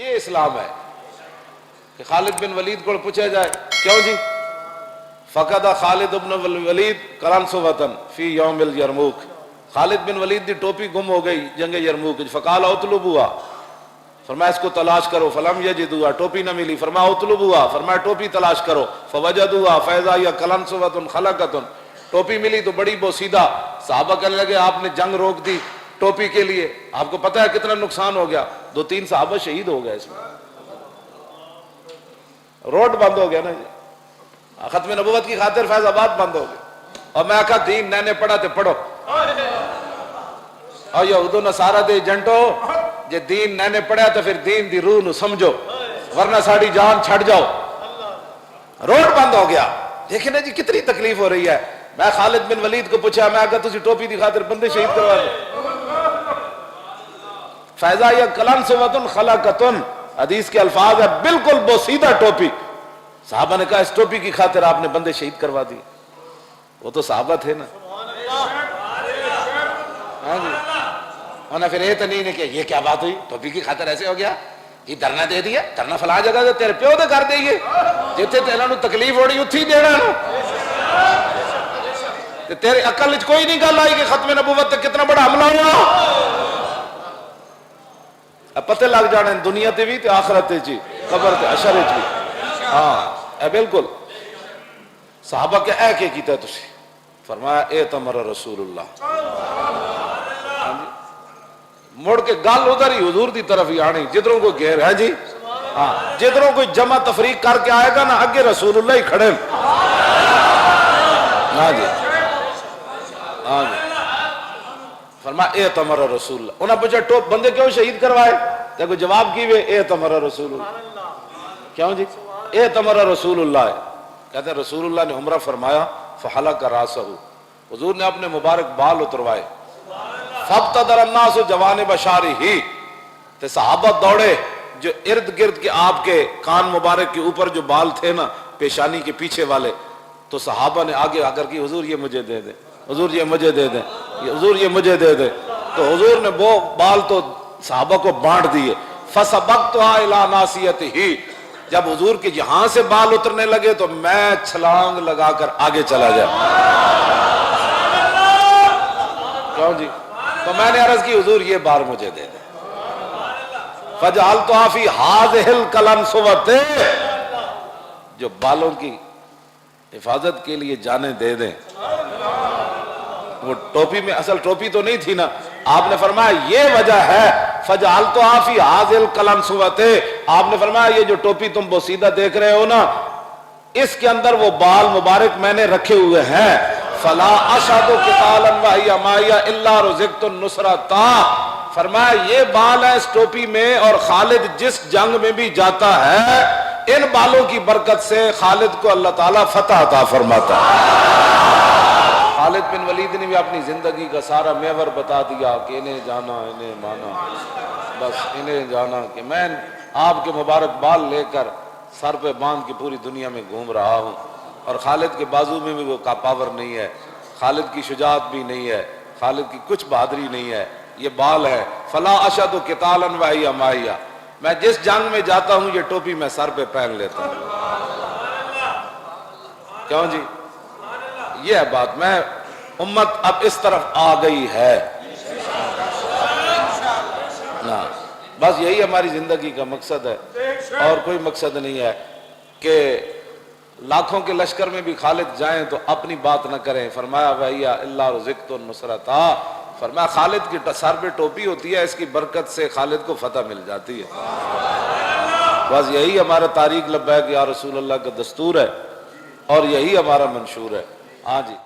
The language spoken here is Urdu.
یہ اسلام ہے کہ خالد بن ولید کو پوچھا جائے کیوں جی فقد خالد بن ولید قرنس وطن فی یوم الیرموک، خالد بن ولید کی ٹوپی گم ہو گئی جنگ یرموک، فقال اطلبوها، فرمایا اس کو تلاش کرو، فلم یجدوها، ٹوپی نہ ملی، فرمایا اطلبوها، فرمایا ٹوپی تلاش کرو، فوجدوها فاذا هي قلنسوۃ خلقۃ، ٹوپی ملی تو بڑی بوسیدہ، صحابہ کہنے لگے آپ نے جنگ روک دی ٹوپی کے لیے، آپ کو پتہ ہے کتنا نقصان ہو گیا، 2-3 صحابہ شہید ہو گئے اس میں، روڈ بند ہو گیا نا جی، ختم نبوت کی خاطر فیض آباد بند ہو گیا، اور میں کہا دین نہ پڑھا تے پڑھو، اور یہود و نصارہ دے ایجنٹو جے دین نہ پڑھا تو پھر دین دی روح نو سمجھو ورنہ ساڑی جان چھڑ جاؤ، روڈ بند ہو گیا، دیکھیں نا جی کتنی تکلیف ہو رہی ہے، میں خالد بن ولید کو پوچھا، میں کہا تسی ٹوپی دی خاطر بندے شہید کروا دو، فیضا یا قلنسوۃ خلقۃ، حدیث کے الفاظ ہے بالکل بوسیدہ ٹوپی، صحابہ نے کہا اس ٹوپی کی خاطر آپ نے بندے شہید کروا دی، وہ تو صحابہ تھے نا، ہاں جی، انہوں نے پھر یہ تو نہیں نے کہ یہ کیا بات ہوئی ٹوپی کی خاطر ایسے ہو گیا، یہ دھرنا دے دیا، دھرنا فلاں جگہ دے تیرے پیو دے کر دئیے، جتنے تیرے نو تکلیف ہو رہی اتھی دینا نو، تیرے عقل وچ کوئی نہیں گل آئی کہ ختم نبوت تے کتنا بڑا حملہ ہوا، اب پتہ لگ جانے دنیا تے بھی تے آخرت تے جی قبر تے حشر وچ بھی، ہاں اے بالکل، صحابہ کے اے کہ کیتا تسی، فرمایا اعتمر رسول اللہ، مڑ کے گل ادھر ہی حضور دی طرف ہی آنی، جدھروں کوئی گھیر ہے جی، ہاں جدھروں کوئی جمع تفریق کر کے آئے گا نا اگے رسول اللہ ہی کھڑے، ہاں جی ہاں جی، فرمایا اعتمر رسول اللہ، انہاں پوچھا ٹوپ بندے کیوں شہید کروائے، دیکھو جواب کی وے اعتمر رسول اللہ، کیوں جی اعتمر رسول اللہ ہے، کہتے ہیں رسول اللہ نے عمرہ فرمایا فحلق راسہ، حضور نے اپنے مبارک بال اتروائے، فابتدر الناس جوانب شعرہ، تے صحابہ دوڑے جو ارد گرد کے آپ کے کان مبارک کے اوپر جو بال تھے نا پیشانی کے پیچھے والے، تو صحابہ نے آگے آ کر کی حضور یہ مجھے دے دیں، حضور یہ مجھے دے دیں، حضور یہ مجھے دے دیں، تو حضور نے وہ بال تو صحابہ کو بانٹ دیے، فسبقتها الی ناصیتہ، جب حضور کے یہاں سے بال اترنے لگے تو میں چھلانگ لگا کر آگے چلا جاؤں، کیوں جی، تو میں نے عرض کی حضور یہ بال مجھے دے دیں، فجعلتها فی هذه القلنسوۃ، جو بالوں کی حفاظت کے لیے جانیں دے دیں، وہ ٹوپی میں اصل ٹوپی تو نہیں تھی نا، آپ نے فرمایا یہ وجہ ہے، فجعلتها فی هذه القلنسوۃ، آپ نے فرمایا یہ جو ٹوپی تم بوسیدہ دیکھ رہے ہو نا اس کے اندر وہ بال مبارک میں نے رکھے ہوئے ہیں، فلا اشهد قتالا وهي معي الا رزقت النصرۃ، فرمایا یہ بال ہے اس ٹوپی میں، اور خالد جس جنگ میں بھی جاتا ہے ان بالوں کی برکت سے خالد کو اللہ تعالیٰ فتح عطا فرماتا ہے، خالد بن ولید نے بھی اپنی زندگی کا سارا محور بتا دیا کہ انہیں جانا انہیں مانا، بس انہیں جانا کہ میں آپ کے مبارک بال لے کر سر پہ باندھ کے پوری دنیا میں گھوم رہا ہوں، اور خالد کے بازو میں بھی وہ کا پاور نہیں ہے، خالد کی شجاعت بھی نہیں ہے، خالد کی کچھ بہادری نہیں ہے، یہ بال ہے، فلا اشد قتالا وہی معي، میں جس جنگ میں جاتا ہوں یہ ٹوپی میں سر پہ پہن لیتا ہوں، کیوں جی یہ ہے بات، میں امت اب اس طرف آ گئی ہے نا، بس یہی ہماری زندگی کا مقصد ہے، اور کوئی مقصد نہیں ہے کہ لاکھوں کے لشکر میں بھی خالد جائیں تو اپنی بات نہ کریں، فرمایا وَهِيَ إِلَّا رُزِقْتُ النُّصْرَةَ، فرمایا خالد کی سر پہ ٹوپی ہوتی ہے، اس کی برکت سے خالد کو فتح مل جاتی ہے، بس یہی ہمارا طریق لبیک یا رسول اللہ کا دستور ہے، اور یہی ہمارا منشور ہے، ہاں جی۔